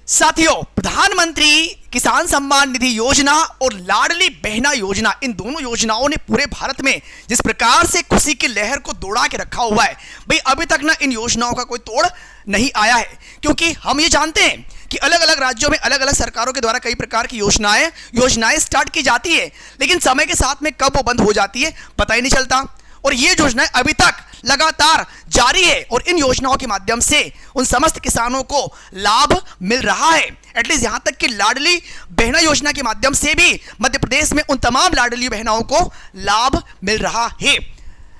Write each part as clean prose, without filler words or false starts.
साथियों, प्रधानमंत्री किसान सम्मान निधि योजना और लाडली बहना योजना, इन दोनों योजनाओं ने पूरे भारत में जिस प्रकार से खुशी की लहर को दौड़ा के रखा हुआ है, भाई अभी तक ना इन योजनाओं का कोई तोड़ नहीं आया है। क्योंकि हम ये जानते हैं कि अलग अलग राज्यों में अलग अलग सरकारों के द्वारा कई प्रकार की योजनाएं स्टार्ट की जाती है, लेकिन समय के साथ में कब वो बंद हो जाती है पता ही नहीं चलता। और ये योजनाएं अभी तक लगातार जारी है और इन योजनाओं के माध्यम से उन समस्त किसानों को लाभ मिल रहा है। एटलीस्ट यहां तक कि लाडली बहना योजना के माध्यम से भी मध्य प्रदेश में उन तमाम लाडली बहनाओं को लाभ मिल रहा है।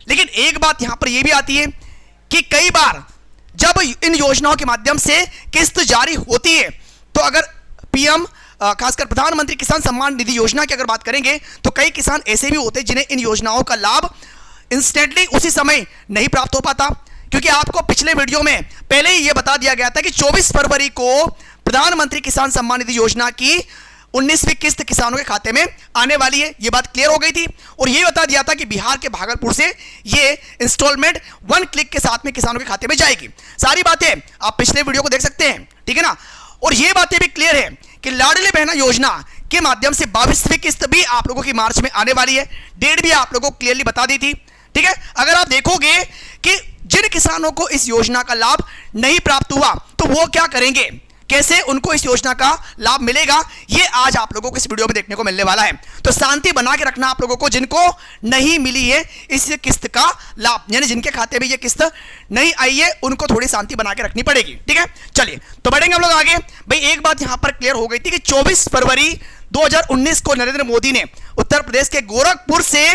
लेकिन एक बात यहां पर यह भी आती है कि कई बार जब इन योजनाओं के माध्यम से किस्त जारी होती है, तो अगर पीएम खासकर प्रधानमंत्री किसान सम्मान निधि योजना की अगर बात करेंगे, तो कई किसान ऐसे भी होते हैं जिन्हें इन योजनाओं का लाभ इंस्टेंटली उसी समय नहीं प्राप्त हो पाता। क्योंकि आपको पिछले वीडियो में पहले ही यह बता दिया गया था कि 24 फरवरी को प्रधानमंत्री किसान सम्मान निधि योजना की 19वीं किस्त किसानों के खाते में आने वाली है। यह बात क्लियर हो गई थी और यह बता दिया था कि बिहार के भागलपुर से यह इंस्टॉलमेंट 1 क्लिक के साथ में किसानों के खाते में जाएगी। सारी बातें आप पिछले वीडियो को देख सकते हैं, ठीक है ना। और यह बातें भी क्लियर है कि लाडली बहना योजना के माध्यम से 22वीं किस्त भी आप लोगों की मार्च में आने वाली है। डेट भी आप लोगों को क्लियरली बता दी थी, ठीक है। अगर आप देखोगे कि जिन किसानों को इस योजना का लाभ नहीं प्राप्त हुआ तो वो क्या करेंगे, कैसे उनको इस योजना का लाभ मिलेगा, ये आज आप लोगों को इस वीडियो में देखने को मिलने वाला है। तो शांति बना के रखना आप लोगों को, जिनको नहीं मिली है इस किस्त का लाभ, यानी जिनके खाते में ये किस्त नहीं आई है, उनको थोड़ी शांति बना के रखनी पड़ेगी, ठीक है। चलिए तो बढ़ेंगे हम लोग आगे। भाई एक बात यहां पर क्लियर हो गई थी कि 24 फरवरी 2019 को नरेंद्र मोदी ने उत्तर प्रदेश के गोरखपुर से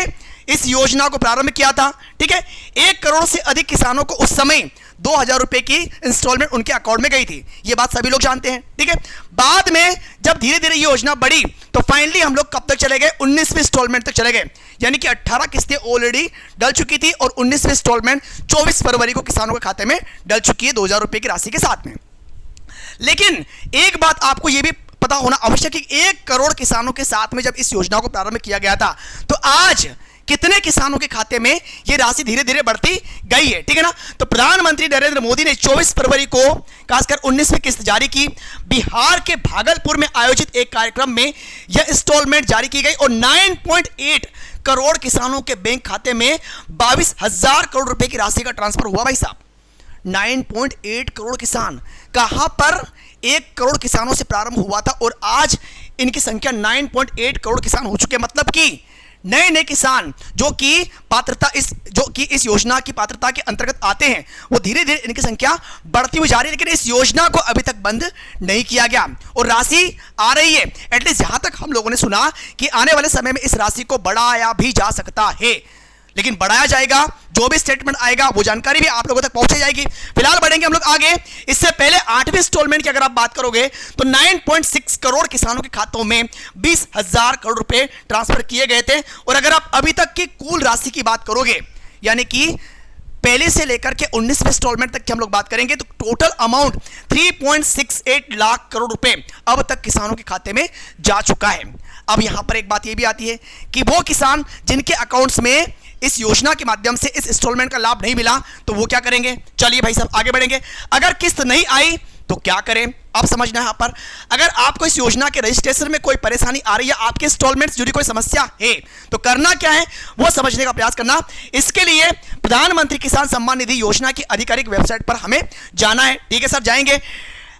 इस योजना को प्रारंभ किया था, ठीक है। 1 करोड़ से अधिक किसानों को उस समय 2000 रुपए की इंस्टॉलमेंट उनके अकाउंट में गई थी। ये बात सभी लोग जानते हैं, ठीक है। बाद में जब धीरे धीरे ये योजना बढ़ी तो फाइनली हम लोग कब तक चले गए, 19वीं इंस्टॉलमेंट तक चले गए। यानी कि 18 किस्तें ऑलरेडी डल चुकी थी और 19वीं इंस्टॉलमेंट 24 फरवरी को किसानों के खाते में डल चुकी है 2000 रुपए की राशि के साथ में। लेकिन एक बात आपको यह भी पता होना आवश्यक है कि 1 करोड़ किसानों के साथ में जब इस योजना को प्रारंभ किया गया था, तो आज कितने किसानों के खाते में यह राशि धीरे धीरे बढ़ती गई है, ठीक है ना। तो प्रधानमंत्री नरेंद्र मोदी ने 24 फरवरी को खासकर 19वीं किस्त जारी की। बिहार के भागलपुर में आयोजित एक कार्यक्रम में यह इंस्टॉलमेंट जारी की गई और 9.8 करोड़ किसानों के बैंक खाते में 22,000 करोड़ रुपए की राशि का ट्रांसफर हुआ। भाई साहब, 9.8 करोड़ किसान, कहां पर 1 करोड़ किसानों से प्रारंभ हुआ था और आज इनकी संख्या 9.8 करोड़ किसान हो चुके हैं। मतलब कि नए नए किसान जो कि इस योजना की पात्रता के अंतर्गत आते हैं, वो धीरे धीरे इनकी संख्या बढ़ती हुई जा रही है। लेकिन इस योजना को अभी तक बंद नहीं किया गया और राशि आ रही है। एटलीस्ट जहां तक हम लोगों ने सुना कि आने वाले समय में इस राशि को बढ़ाया भी जा सकता है, लेकिन बढ़ाया जाएगा, जो भी स्टेटमेंट आएगा वो जानकारी भी आप लोगों तक पहुंचाई जाएगी। फिलहाल बढ़ेंगे हम लोग आगे। इससे पहले 8वीं इंस्टॉलमेंट की अगर आप बात करोगे तो 9.6 करोड़ किसानों के खातों में 20,000 करोड़ रुपए ट्रांसफर किए गए थे। और अगर आप अभी तक की कुल राशि की बात करोगे, यानी कि पहले से लेकर के 19वीं इंस्टॉलमेंट तक की हम लोग बात करेंगे, तो टोटल अमाउंट 3.68 लाख करोड़ रुपए अब तक किसानों के खाते में जा चुका है। अब यहां पर एक बात यह भी आती है कि वो किसान जिनके अकाउंट्स में इस योजना के माध्यम से इस इंस्टॉलमेंट का लाभ नहीं मिला, तो वो क्या करेंगे। चलिए भाई साहब आगे बढ़ेंगे। अगर किस्त नहीं आई तो क्या करें, आप समझना है। यहां पर अगर आपको इस योजना के रजिस्ट्रेशन में कोई परेशानी आ रही है, आपके इंस्टॉलमेंट से जुड़ी कोई समस्या है, तो करना क्या है वो समझने का प्रयास करना। इसके लिए प्रधानमंत्री किसान सम्मान निधि योजना की आधिकारिक वेबसाइट पर हमें जाना है, ठीक है सर। जाएंगे,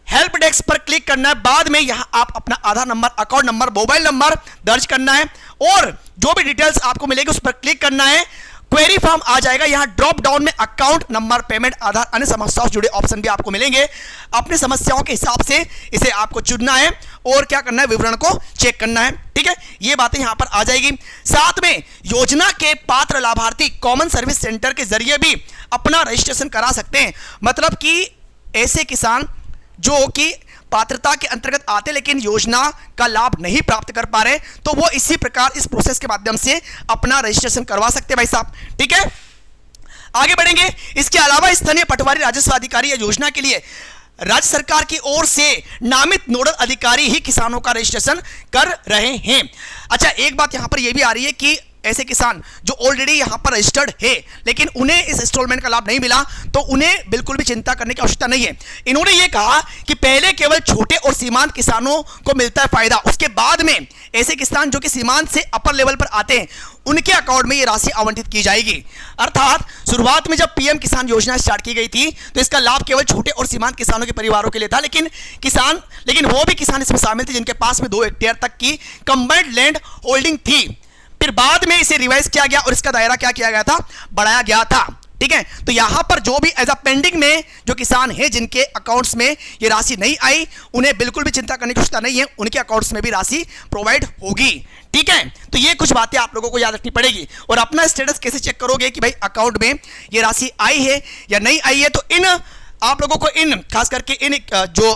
हेल्प डेस्क पर क्लिक करना है, बाद में यहां आप अपना Aadhaar number, account number, mobile number दर्ज करना है और जो भी डिटेल्स आपको मिलेगी उस पर क्लिक करना है। क्वेरी फॉर्म आ जाएगा, यहां ड्रॉप डाउन में अकाउंट नंबर, पेमेंट, आधार, अन्य समस्याओं से जुड़े ऑप्शन भी आपको मिलेंगे। अपनी समस्याओं के हिसाब से इसे आपको चुनना है और क्या करना है, विवरण को चेक करना है, ठीक है। ये बातें यहां पर आ जाएगी। साथ में योजना के पात्र लाभार्थी कॉमन सर्विस सेंटर के जरिए भी अपना रजिस्ट्रेशन करा सकते हैं। मतलब कि ऐसे किसान जो कि पात्रता के अंतर्गत आते लेकिन योजना का लाभ नहीं प्राप्त कर पा रहे, तो वो इसी प्रकार इस प्रोसेस के माध्यम से अपना रजिस्ट्रेशन करवा सकते हैं भाई साहब, ठीक है। आगे बढ़ेंगे। इसके अलावा स्थानीय पटवारी राजस्व अधिकारी योजना के लिए राज्य सरकार की ओर से नामित नोडल अधिकारी ही किसानों का रजिस्ट्रेशन कर रहे हैं। अच्छा, एक बात यहां पर यह भी आ रही है कि ऐसे किसान जो ऑलरेडी यहां पर रजिस्टर्ड है लेकिन उन्हें इस इंस्टॉलमेंट का लाभ नहीं मिला, तो उन्हें बिल्कुल भी चिंता करने की आवश्यकता नहीं है। इन्होंने ये कहा कि पहले केवल छोटे और सीमांत किसानों को मिलता है फायदा, उसके बाद में ऐसे किसान जो कि सीमांत से अपर लेवल पर आते हैं उनके अकाउंट में ये राशि आवंटित की जाएगी। अर्थात शुरुआत में जब पीएम किसान योजना स्टार्ट की गई थी तो इसका लाभ केवल छोटे और सीमांत किसानों के परिवारों के लिए था, लेकिन वो भी किसान इसमें शामिल थे जिनके पास में 2 हेक्टेयर तक की कंबाइंड लैंड होल्डिंग थी। फिर बाद में इसे रिवाइज किया गया और इसका दायरा क्या किया गया था, बढ़ाया गया था। ठीक है, तो यहां पर जो भी एज अ पेंडिंग में जो किसान हैं जिनके अकाउंट्स में ये राशि नहीं आई, उन्हें बिल्कुल भी चिंता करने की आवश्यकता नहीं है, उनके अकाउंट्स में भी राशि प्रोवाइड होगी। ठीक है, तो ये कुछ बातें आप लोगों को याद रखनी पड़ेगी। और अपना स्टेटस कैसे चेक करोगे कि भाई अकाउंट में ये राशि आई है या नहीं आई है, तो इन आप लोगों को इन खास करके इन जो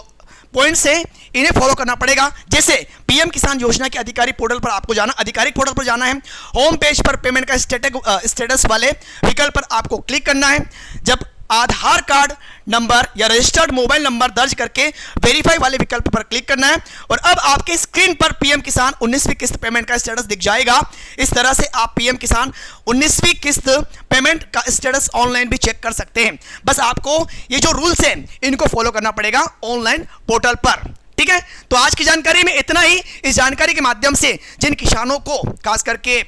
पॉइंट्स है इन्हें फॉलो करना पड़ेगा। जैसे पीएम किसान योजना के अधिकारी पोर्टल पर आपको जाना, आधिकारिक पोर्टल पर जाना है, होम पेज पर पेमेंट का स्टेटस वाले विकल्प पर आपको क्लिक करना है। जब आधार कार्ड नंबर या रजिस्टर्ड मोबाइल नंबर दर्ज करके वेरीफाई वाले विकल्प पर क्लिक करना है और अब आपके स्क्रीन पर पीएम किसान 19वीं किस्त पेमेंट का स्टेटस दिख जाएगा। इस तरह से आप पीएम किसान 19वीं किस्त पेमेंट का स्टेटस ऑनलाइन भी चेक कर सकते हैं। बस आपको ये जो रूल्स हैं इनको फॉलो करना पड़ेगा ऑनलाइन पोर्टल पर। ठीक है, तो आज की जानकारी में इतना ही। इस जानकारी के माध्यम से जिन किसानों को खास करके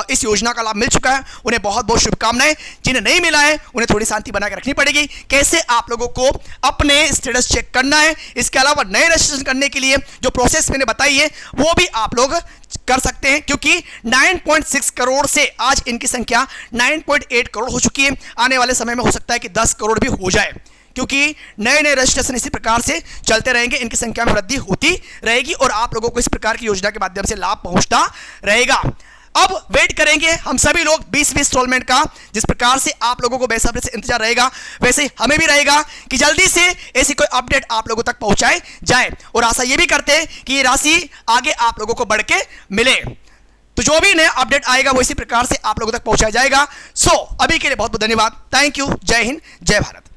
इस योजना का लाभ मिल चुका है उन्हें बहुत बहुत शुभकामनाएं, जिन्हें नहीं मिला है उन्हें थोड़ी शांति बना के रखनी पड़ेगी। कैसे आप लोगों को अपने स्टेटस चेक करना है, इसके अलावा नए रजिस्ट्रेशन करने के लिए जो प्रोसेस मैंने बताई है वो भी आप लोग कर सकते हैं, क्योंकि 9.6 करोड़ से आज इनकी संख्या 9.8 करोड़ हो चुकी है। आने वाले समय में हो सकता है कि 10 करोड़ भी हो जाए, क्योंकि नए नए रजिस्ट्रेशन इसी प्रकार से चलते रहेंगे, इनकी संख्या में वृद्धि होती रहेगी और आप लोगों को इस प्रकार की योजना के माध्यम से लाभ पहुंचता रहेगा। अब वेट करेंगे हम सभी लोग 20वीं इंस्टॉलमेंट का। जिस प्रकार से आप लोगों को बेसब्री से इंतजार रहेगा वैसे हमें भी रहेगा कि जल्दी से ऐसी कोई अपडेट आप लोगों तक पहुंचाए जाए, और आशा ये भी करते हैं कि ये राशि आगे आप लोगों को बढ़ के मिले। तो जो भी नया अपडेट आएगा वो इसी प्रकार से आप लोगों तक पहुंचाया जाएगा। अभी के लिए बहुत बहुत धन्यवाद। Thank you. जय हिंद, जय भारत।